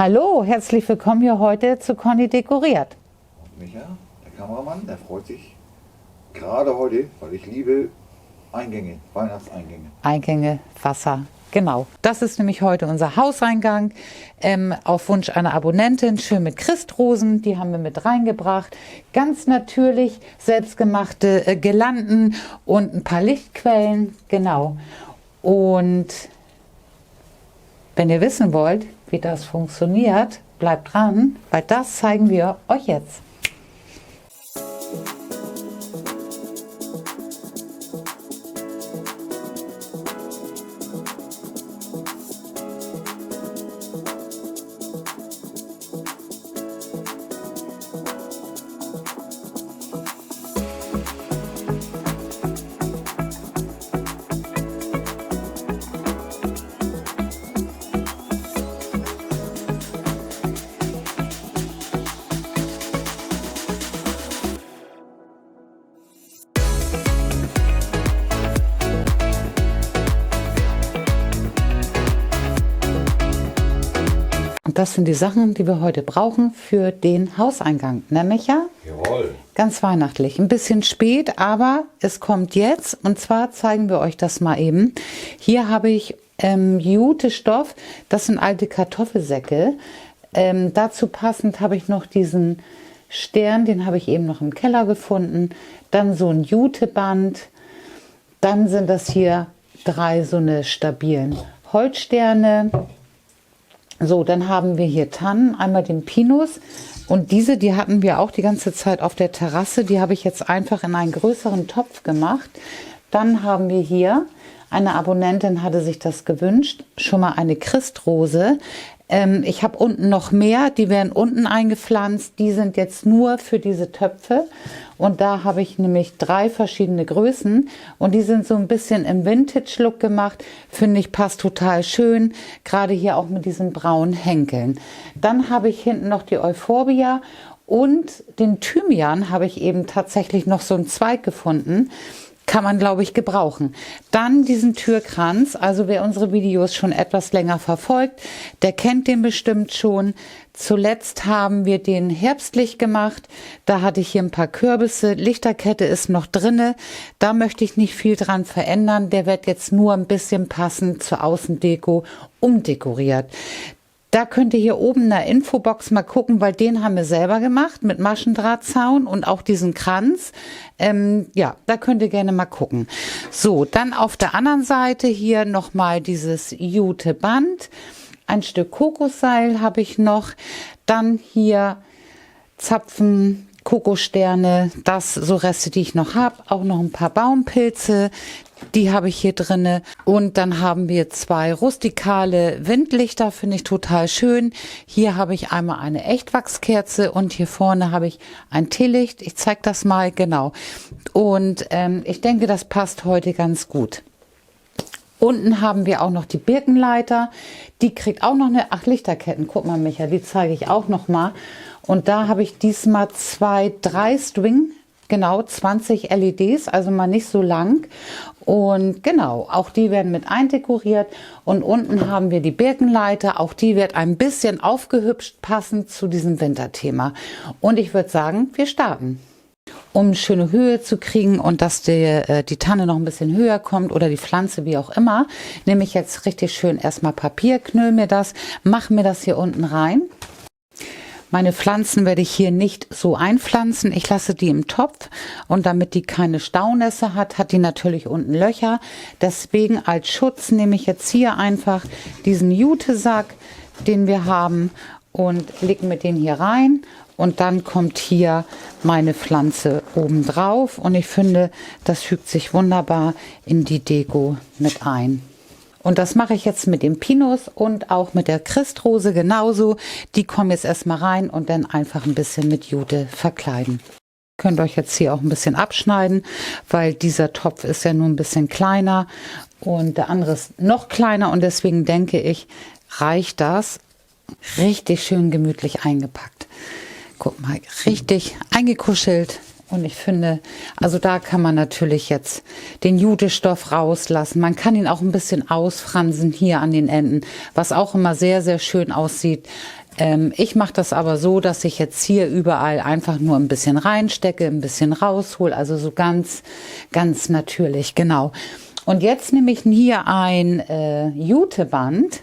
Hallo, herzlich willkommen hier heute zu Conny dekoriert. Und Micha, der Kameramann, der freut sich gerade heute, weil ich liebe Eingänge, Weihnachtseingänge. Eingänge, Wasser, genau. Das ist nämlich heute unser Hauseingang. Auf Wunsch einer Abonnentin, schön mit Christrosen, die haben wir mit reingebracht. Ganz natürlich selbstgemachte Girlanden und ein paar Lichtquellen, genau. Und wenn ihr wissen wollt, wie das funktioniert, bleibt dran, weil das zeigen wir euch jetzt. Und das sind die Sachen, die wir heute brauchen für den Hauseingang. Ne, Micha? Jawohl. Ganz weihnachtlich. Ein bisschen spät, aber es kommt jetzt. Und zwar zeigen wir euch das mal eben. Hier habe ich Jutestoff. Das sind alte Kartoffelsäcke. Dazu passend habe ich noch diesen Stern. Den habe ich eben noch im Keller gefunden. Dann so ein Juteband. Dann sind das hier 3 so eine stabilen Holzsterne. So, dann haben wir hier Tannen, einmal den Pinus und diese, die hatten wir auch die ganze Zeit auf der Terrasse, die habe ich jetzt einfach in einen größeren Topf gemacht. Dann haben wir hier, eine Abonnentin hatte sich das gewünscht, schon mal eine Christrose. Ich habe unten noch mehr, die werden unten eingepflanzt, die sind jetzt nur für diese Töpfe. Und da habe ich nämlich 3 verschiedene Größen und die sind so ein bisschen im Vintage-Look gemacht. Finde ich, passt total schön, gerade hier auch mit diesen braunen Henkeln. Dann habe ich hinten noch die Euphorbia und den Thymian habe ich eben tatsächlich noch so einen Zweig gefunden. Kann man, glaube ich, gebrauchen. Dann diesen Türkranz, also wer unsere Videos schon etwas länger verfolgt, der kennt den bestimmt schon. Zuletzt haben wir den herbstlich gemacht. Da hatte ich hier ein paar Kürbisse. Lichterkette ist noch drinne. Da möchte ich nicht viel dran verändern. Der wird jetzt nur ein bisschen passend zur Außendeko umdekoriert. Da könnt ihr hier oben in der Infobox mal gucken, weil den haben wir selber gemacht mit Maschendrahtzaun und auch diesen Kranz. Ja, da könnt ihr gerne mal gucken. So, dann auf der anderen Seite hier nochmal dieses Juteband. Ein Stück Kokosseil habe ich noch. Dann hier Zapfen, Kokossterne, das so Reste, die ich noch habe. Auch noch ein paar Baumpilze. Die habe ich hier drinne und dann haben wir 2 rustikale Windlichter, finde ich total schön. Hier habe ich einmal eine Echtwachskerze und hier vorne habe ich ein Teelicht. Ich zeige das mal, genau. Und ich denke, das passt heute ganz gut. Unten haben wir auch noch die Birkenleiter. Die kriegt auch noch eine, Lichterketten, guck mal Micha, die zeige ich auch noch mal. Und da habe ich diesmal 2 3-String. Genau, 20 LEDs, also mal nicht so lang. Und genau, auch die werden mit eindekoriert. Und unten haben wir die Birkenleiter. Auch die wird ein bisschen aufgehübscht, passend zu diesem Winterthema. Und ich würde sagen, wir starten. Um schöne Höhe zu kriegen und dass die Tanne noch ein bisschen höher kommt oder die Pflanze, wie auch immer, nehme ich jetzt richtig schön erstmal Papier, knüll mir das, mache mir das hier unten rein. Meine Pflanzen werde ich hier nicht so einpflanzen. Ich lasse die im Topf und damit die keine Staunässe hat, hat die natürlich unten Löcher. Deswegen als Schutz nehme ich jetzt hier einfach diesen Jutesack, den wir haben und lege mir den hier rein. Und dann kommt hier meine Pflanze oben drauf und ich finde, das fügt sich wunderbar in die Deko mit ein. Und das mache ich jetzt mit dem Pinus und auch mit der Christrose genauso. Die kommen jetzt erstmal rein und dann einfach ein bisschen mit Jute verkleiden. Könnt euch jetzt hier auch ein bisschen abschneiden, weil dieser Topf ist ja nur ein bisschen kleiner und der andere ist noch kleiner und deswegen denke ich, reicht das. Richtig schön gemütlich eingepackt. Guck mal, richtig eingekuschelt Und ich finde, also da kann man natürlich jetzt den Jutestoff rauslassen. Man kann ihn auch ein bisschen ausfransen hier an den Enden, was auch immer sehr, sehr schön aussieht. Ich mache das aber so, dass ich jetzt hier überall einfach nur ein bisschen reinstecke, ein bisschen raushol, also so ganz, ganz natürlich, genau. Und jetzt nehme ich hier ein Juteband.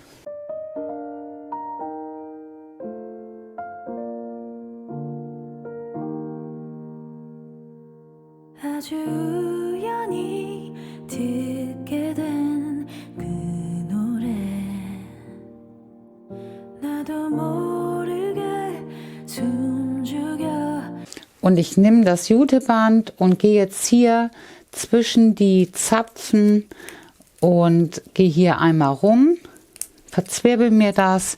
Und ich nehme das Juteband und gehe jetzt hier zwischen die Zapfen und gehe hier einmal rum, verzwirbel mir das.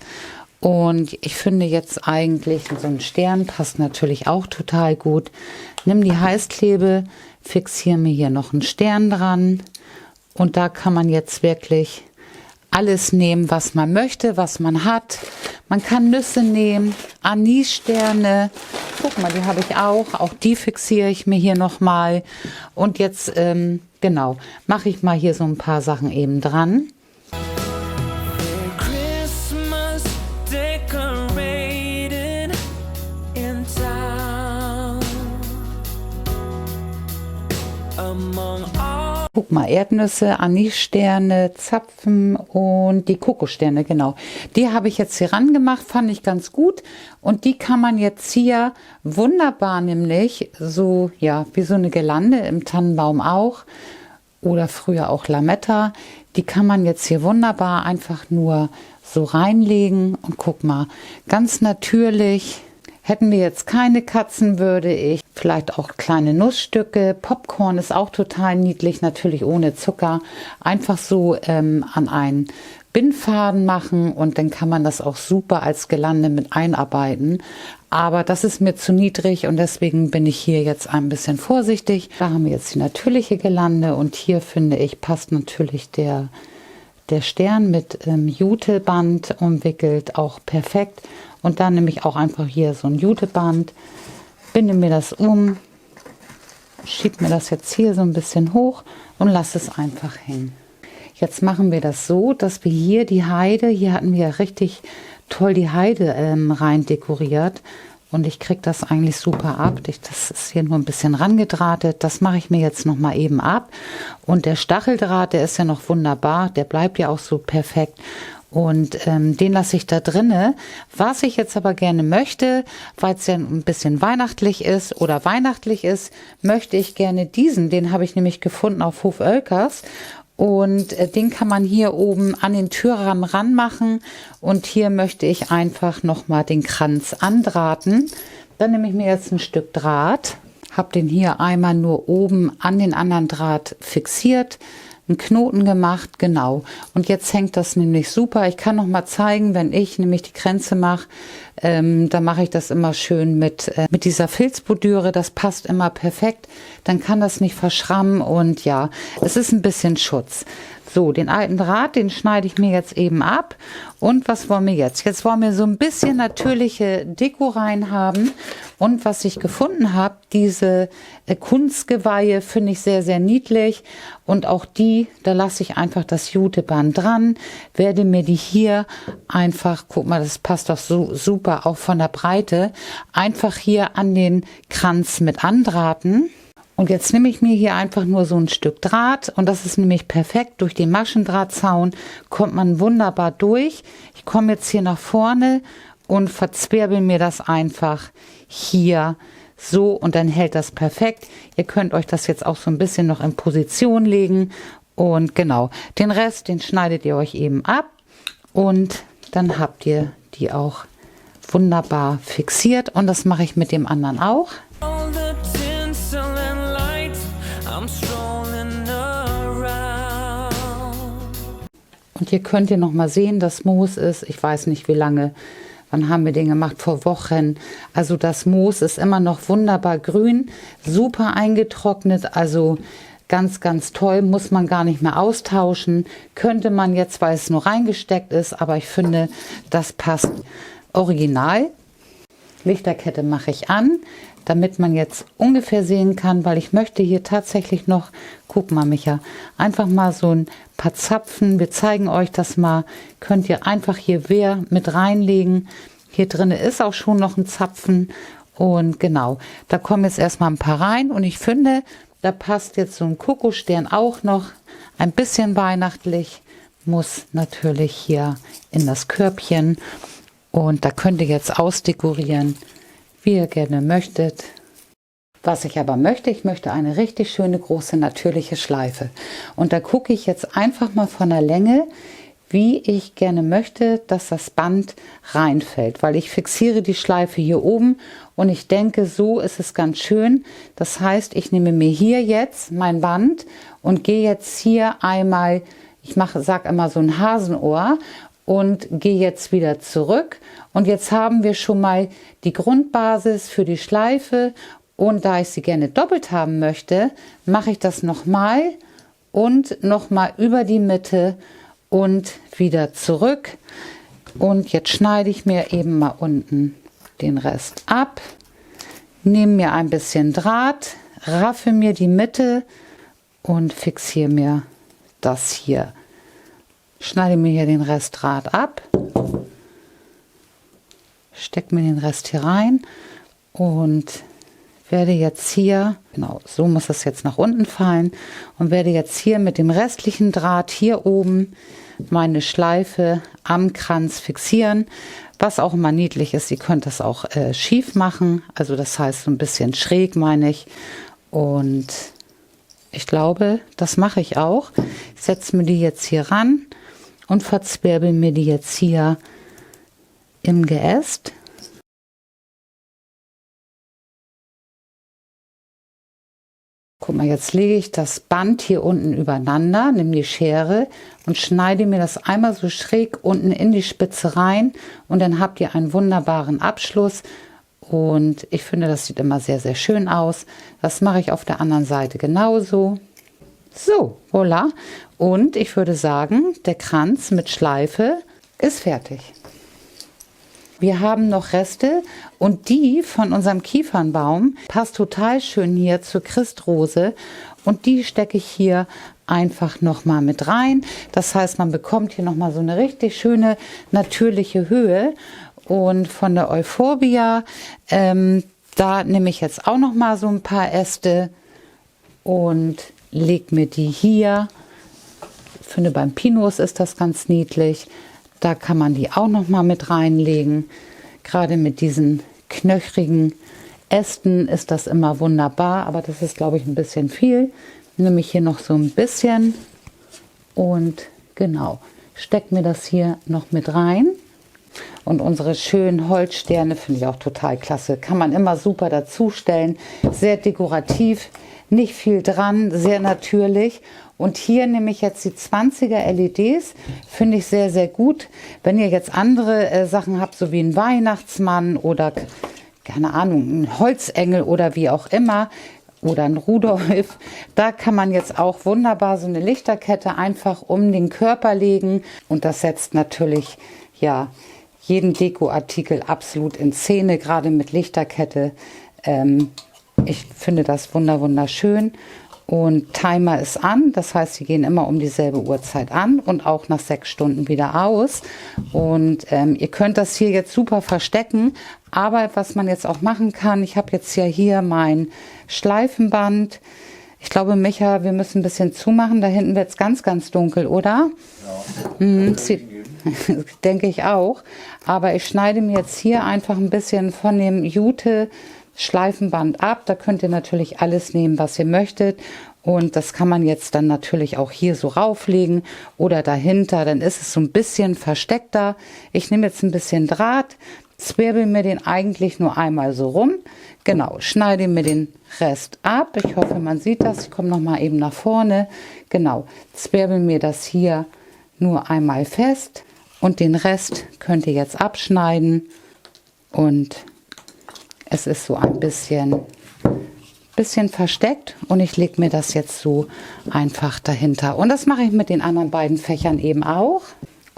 Und ich finde jetzt eigentlich, so ein Stern passt natürlich auch total gut. Nimm die Heißklebe, fixiere mir hier noch einen Stern dran. Und da kann man jetzt wirklich alles nehmen, was man möchte, was man hat. Man kann Nüsse nehmen, Anissterne. Guck mal, die habe ich auch. Auch die fixiere ich mir hier nochmal. Und jetzt, genau, mache ich mal hier so ein paar Sachen eben dran. Guck mal, Erdnüsse, Anissterne, Zapfen und die Kokossterne, genau. Die habe ich jetzt hier ran gemacht, fand ich ganz gut. Und die kann man jetzt hier wunderbar, nämlich so, ja, wie so eine Girlande im Tannenbaum auch. Oder früher auch Lametta. Die kann man jetzt hier wunderbar einfach nur so reinlegen. Und guck mal, ganz natürlich. Hätten wir jetzt keine Katzen, würde ich vielleicht auch kleine Nussstücke, Popcorn ist auch total niedlich, natürlich ohne Zucker, einfach so an einen Bindfaden machen und dann kann man das auch super als Girlande mit einarbeiten. Aber das ist mir zu niedrig und deswegen bin ich hier jetzt ein bisschen vorsichtig. Da haben wir jetzt die natürliche Girlande und hier finde ich passt natürlich der Stern mit Juteband umwickelt auch perfekt. Und dann nehme ich auch einfach hier so ein Juteband, binde mir das um, schiebe mir das jetzt hier so ein bisschen hoch und lasse es einfach hängen. Jetzt machen wir das so, dass wir hier die Heide, hier hatten wir ja richtig toll die Heide rein dekoriert. Und ich kriege das eigentlich super ab. Das ist hier nur ein bisschen rangedrahtet. Das mache ich mir jetzt noch mal eben ab. Und der Stacheldraht, der ist ja noch wunderbar. Der bleibt ja auch so perfekt. Und den lasse ich da drinne. Was ich jetzt aber gerne möchte, weil es ja ein bisschen weihnachtlich ist, möchte ich gerne diesen, den habe ich nämlich gefunden auf Hof Oelkers. Und den kann man hier oben an den Türrahmen ranmachen. Und hier möchte ich einfach nochmal den Kranz andrahten. Dann nehme ich mir jetzt ein Stück Draht, habe den hier einmal nur oben an den anderen Draht fixiert, einen Knoten gemacht, genau. Und jetzt hängt das nämlich super. Ich kann noch mal zeigen, wenn ich nämlich die Kränze mache, dann mache ich das immer schön mit dieser Filzbordüre. Das passt immer perfekt. Dann kann das nicht verschrammen und ja, es ist ein bisschen Schutz. So, den alten Draht, den schneide ich mir jetzt eben ab. Und was wollen wir jetzt? Jetzt wollen wir so ein bisschen natürliche Deko rein haben. Und was ich gefunden habe, diese Kunstgeweihe finde ich sehr, sehr niedlich. Und auch die, da lasse ich einfach das Juteband dran, werde mir die hier einfach, guck mal, das passt doch so super, auch von der Breite, einfach hier an den Kranz mit andrahten. Und jetzt nehme ich mir hier einfach nur so ein Stück Draht und das ist nämlich perfekt. Durch den Maschendrahtzaun kommt man wunderbar durch. Ich komme jetzt hier nach vorne und verzwirbel mir das einfach hier so und dann hält das perfekt. Ihr könnt euch das jetzt auch so ein bisschen noch in Position legen und genau, den Rest, den schneidet ihr euch eben ab und dann habt ihr die auch wunderbar fixiert und das mache ich mit dem anderen auch. Und hier könnt ihr noch mal sehen, das Moos ist, ich weiß nicht wie lange, wann haben wir den gemacht, vor Wochen. Also das Moos ist immer noch wunderbar grün, super eingetrocknet, also ganz, ganz toll, muss man gar nicht mehr austauschen. Könnte man jetzt, weil es nur reingesteckt ist, aber ich finde, das passt original. Lichterkette mache ich an, damit man jetzt ungefähr sehen kann, weil ich möchte hier tatsächlich noch, guck mal Micha, einfach mal so ein paar Zapfen, wir zeigen euch das mal, könnt ihr einfach hier mit reinlegen. Hier drin ist auch schon noch ein Zapfen und genau, da kommen jetzt erstmal ein paar rein und ich finde, da passt jetzt so ein Kokosstern auch noch, ein bisschen weihnachtlich, muss natürlich hier in das Körbchen und da könnt ihr jetzt ausdekorieren, wie ihr gerne möchtet. Was ich aber möchte, ich möchte eine richtig schöne große natürliche Schleife. Und da gucke ich jetzt einfach mal von der Länge, wie ich gerne möchte, dass das Band reinfällt. Weil ich fixiere die Schleife hier oben und ich denke, so ist es ganz schön. Das heißt, ich nehme mir hier jetzt mein Band und gehe jetzt hier einmal, sag immer so ein Hasenohr und gehe jetzt wieder zurück. Und jetzt haben wir schon mal die Grundbasis für die Schleife. Und da ich sie gerne doppelt haben möchte, mache ich das nochmal und nochmal über die Mitte und wieder zurück. Und jetzt schneide ich mir eben mal unten den Rest ab, nehme mir ein bisschen Draht, raffe mir die Mitte und fixiere mir das hier. Schneide mir hier den Rest Draht ab, stecke mir den Rest hier rein und werde jetzt hier, genau, so muss es jetzt nach unten fallen und werde jetzt hier mit dem restlichen Draht hier oben meine Schleife am Kranz fixieren, was auch immer niedlich ist. Ihr könnt das auch schief machen, also das heißt so ein bisschen schräg meine ich und ich glaube, das mache ich auch. Ich setze mir die jetzt hier ran und verzwirbel mir die jetzt hier im Geäst. Guck mal, jetzt lege ich das Band hier unten übereinander, nehme die Schere und schneide mir das einmal so schräg unten in die Spitze rein und dann habt ihr einen wunderbaren Abschluss und ich finde, das sieht immer sehr, sehr schön aus. Das mache ich auf der anderen Seite genauso. So, voilà. Und ich würde sagen, der Kranz mit Schleife ist fertig. Wir haben noch Reste und die von unserem Kiefernbaum passt total schön hier zur Christrose und die stecke ich hier einfach noch mal mit rein. Das heißt, man bekommt hier noch mal so eine richtig schöne natürliche Höhe und von der Euphorbia, da nehme ich jetzt auch noch mal so ein paar Äste und lege mir die hier. Ich finde, beim Pinus ist das ganz niedlich. Da kann man die auch noch mal mit reinlegen. Gerade mit diesen knöchrigen Ästen ist das immer wunderbar, aber das ist, glaube ich, ein bisschen viel. Nehme ich hier noch so ein bisschen und genau, stecke mir das hier noch mit rein. Und unsere schönen Holzsterne finde ich auch total klasse. Kann man immer super dazustellen. Sehr dekorativ, nicht viel dran, sehr natürlich. Und hier nehme ich jetzt die 20er LEDs, finde ich sehr, sehr gut. Wenn ihr jetzt andere Sachen habt, so wie ein Weihnachtsmann oder, keine Ahnung, ein Holzengel oder wie auch immer, oder ein Rudolf, da kann man jetzt auch wunderbar so eine Lichterkette einfach um den Körper legen. Und das setzt natürlich, ja, jeden Dekoartikel absolut in Szene, gerade mit Lichterkette. Ich finde das wunderschön. Und Timer ist an, das heißt, sie gehen immer um dieselbe Uhrzeit an und auch nach 6 Stunden wieder aus. Und ihr könnt das hier jetzt super verstecken, aber was man jetzt auch machen kann, ich habe jetzt ja hier mein Schleifenband. Ich glaube, Micha, wir müssen ein bisschen zumachen, da hinten wird es ganz, ganz dunkel, oder? Ja. Denke ich auch. Aber ich schneide mir jetzt hier einfach ein bisschen von dem Jute Schleifenband ab. Da könnt ihr natürlich alles nehmen, was ihr möchtet. Und das kann man jetzt dann natürlich auch hier so rauflegen oder dahinter. Dann ist es so ein bisschen versteckter. Ich nehme jetzt ein bisschen Draht, zwirbel mir den eigentlich nur einmal so rum. Genau, schneide mir den Rest ab. Ich hoffe, man sieht das. Ich komme noch mal eben nach vorne. Genau, zwirbel mir das hier nur einmal fest. Und den Rest könnt ihr jetzt abschneiden. Und es ist so ein bisschen versteckt und ich lege mir das jetzt so einfach dahinter. Und das mache ich mit den anderen beiden Fächern eben auch.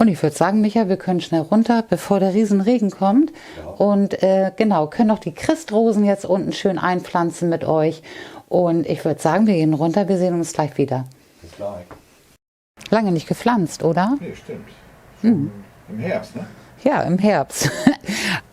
Und ich würde sagen, Micha, wir können schnell runter, bevor der Riesenregen kommt. Ja. Und genau, können auch die Christrosen jetzt unten schön einpflanzen mit euch. Und ich würde sagen, wir gehen runter, wir sehen uns gleich wieder. Bis gleich. Lange nicht gepflanzt, oder? Nee, stimmt. Schon im Herbst, ne? Ja, im Herbst.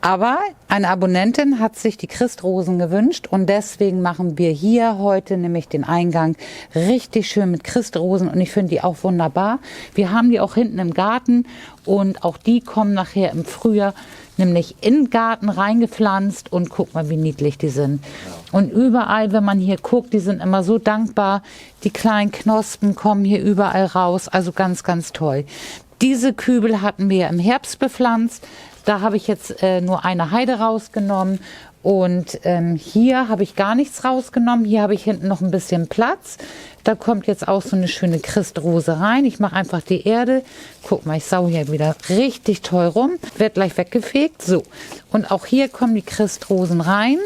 Aber eine Abonnentin hat sich die Christrosen gewünscht und deswegen machen wir hier heute nämlich den Eingang richtig schön mit Christrosen und ich finde die auch wunderbar. Wir haben die auch hinten im Garten und auch die kommen nachher im Frühjahr nämlich in den Garten reingepflanzt und guck mal, wie niedlich die sind. Und überall, wenn man hier guckt, die sind immer so dankbar. Die kleinen Knospen kommen hier überall raus, also ganz, ganz toll. Diese Kübel hatten wir im Herbst bepflanzt. Da habe ich jetzt nur eine Heide rausgenommen. Und hier habe ich gar nichts rausgenommen. Hier habe ich hinten noch ein bisschen Platz. Da kommt jetzt auch so eine schöne Christrose rein. Ich mache einfach die Erde. Guck mal, ich sau hier wieder richtig toll rum. Wird gleich weggefegt. So. Und auch hier kommen die Christrosen rein.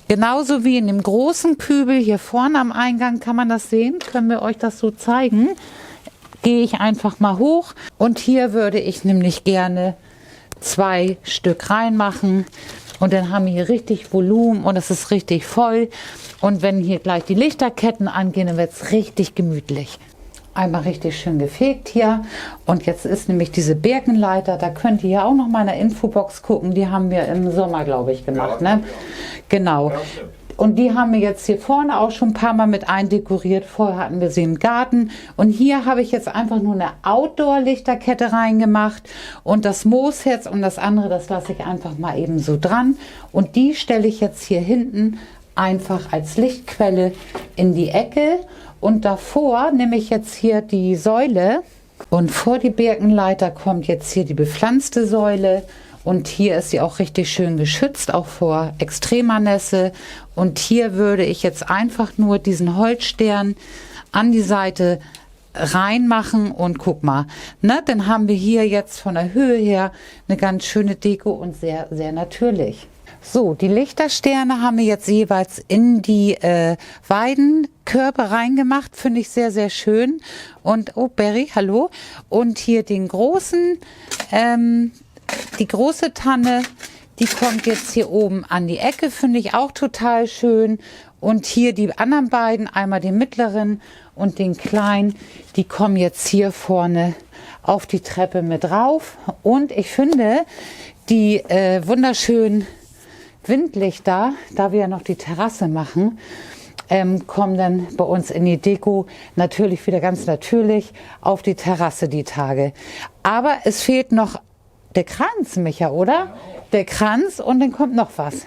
Genauso wie in dem großen Kübel hier vorne am Eingang kann man das sehen. Können wir euch das so zeigen? Gehe ich einfach mal hoch und hier würde ich nämlich gerne 2 Stück reinmachen und dann haben wir hier richtig Volumen und es ist richtig voll und wenn hier gleich die Lichterketten angehen, dann wird es richtig gemütlich. Einmal richtig schön gefegt hier und jetzt ist nämlich diese Birkenleiter, da könnt ihr ja auch noch mal in der Infobox gucken, die haben wir im Sommer, glaube ich, gemacht. Ja, ne? Genau. Ja, Und die haben wir jetzt hier vorne auch schon ein paar Mal mit eindekoriert. Vorher hatten wir sie im Garten. Und hier habe ich jetzt einfach nur eine Outdoor-Lichterkette reingemacht. Und das Moosherz und das andere, das lasse ich einfach mal eben so dran. Und die stelle ich jetzt hier hinten einfach als Lichtquelle in die Ecke. Und davor nehme ich jetzt hier die Säule. Und vor die Birkenleiter kommt jetzt hier die bepflanzte Säule. Und hier ist sie auch richtig schön geschützt, auch vor extremer Nässe. Und hier würde ich jetzt einfach nur diesen Holzstern an die Seite reinmachen und guck mal, ne, dann haben wir hier jetzt von der Höhe her eine ganz schöne Deko und sehr, sehr natürlich. So, die Lichtersterne haben wir jetzt jeweils in die Weidenkörbe reingemacht, finde ich sehr, sehr schön. Und, oh Berry, hallo. Und hier den großen, die große Tanne, die kommt jetzt hier oben an die Ecke, finde ich auch total schön. Und hier die anderen beiden, einmal den mittleren und den kleinen, die kommen jetzt hier vorne auf die Treppe mit rauf. Und ich finde, die wunderschönen Windlichter, da wir ja noch die Terrasse machen, kommen dann bei uns in die Deko natürlich wieder ganz natürlich auf die Terrasse die Tage. Aber es fehlt noch der Kranz, Micha, oder? Der Kranz und dann kommt noch was.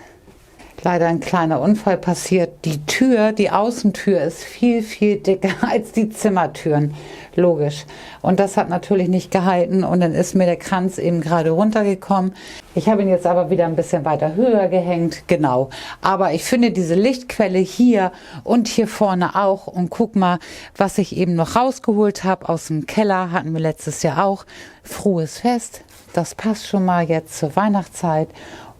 Leider ein kleiner Unfall passiert. Die Tür, die Außentür ist viel, viel dicker als die Zimmertüren. Logisch. Und das hat natürlich nicht gehalten und dann ist mir der Kranz eben gerade runtergekommen. Ich habe ihn jetzt aber wieder ein bisschen weiter höher gehängt. Genau. Aber ich finde diese Lichtquelle hier und hier vorne auch. Und guck mal, was ich eben noch rausgeholt habe aus dem Keller. Hatten wir letztes Jahr auch. Frohes Fest. Das passt schon mal jetzt zur Weihnachtszeit.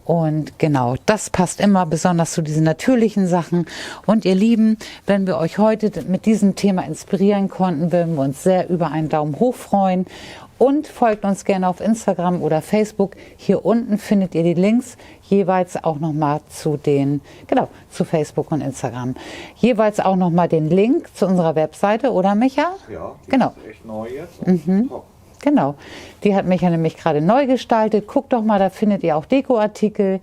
Und genau, das passt immer besonders zu diesen natürlichen Sachen. Und ihr Lieben, wenn wir euch heute mit diesem Thema inspirieren konnten, würden wir uns sehr über einen Daumen hoch freuen. Und folgt uns gerne auf Instagram oder Facebook. Hier unten findet ihr die Links jeweils auch nochmal zu zu Facebook und Instagram. Jeweils auch nochmal den Link zu unserer Webseite, oder Micha? Ja, die genau. ist echt neu jetzt. Top. Genau, die hat Micha nämlich gerade neu gestaltet. Guckt doch mal, da findet ihr auch Dekoartikel.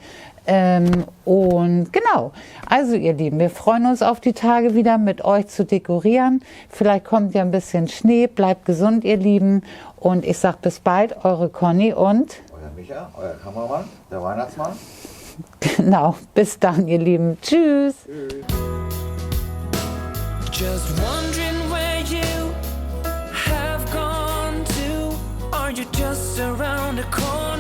Und genau, also ihr Lieben, wir freuen uns auf die Tage wieder mit euch zu dekorieren. Vielleicht kommt ja ein bisschen Schnee, bleibt gesund, ihr Lieben. Und ich sage bis bald, eure Conny und... Euer Micha, euer Kameramann, der Weihnachtsmann. Genau, bis dann, ihr Lieben. Tschüss. Just wondering where you have gone to. Are you just around the corner?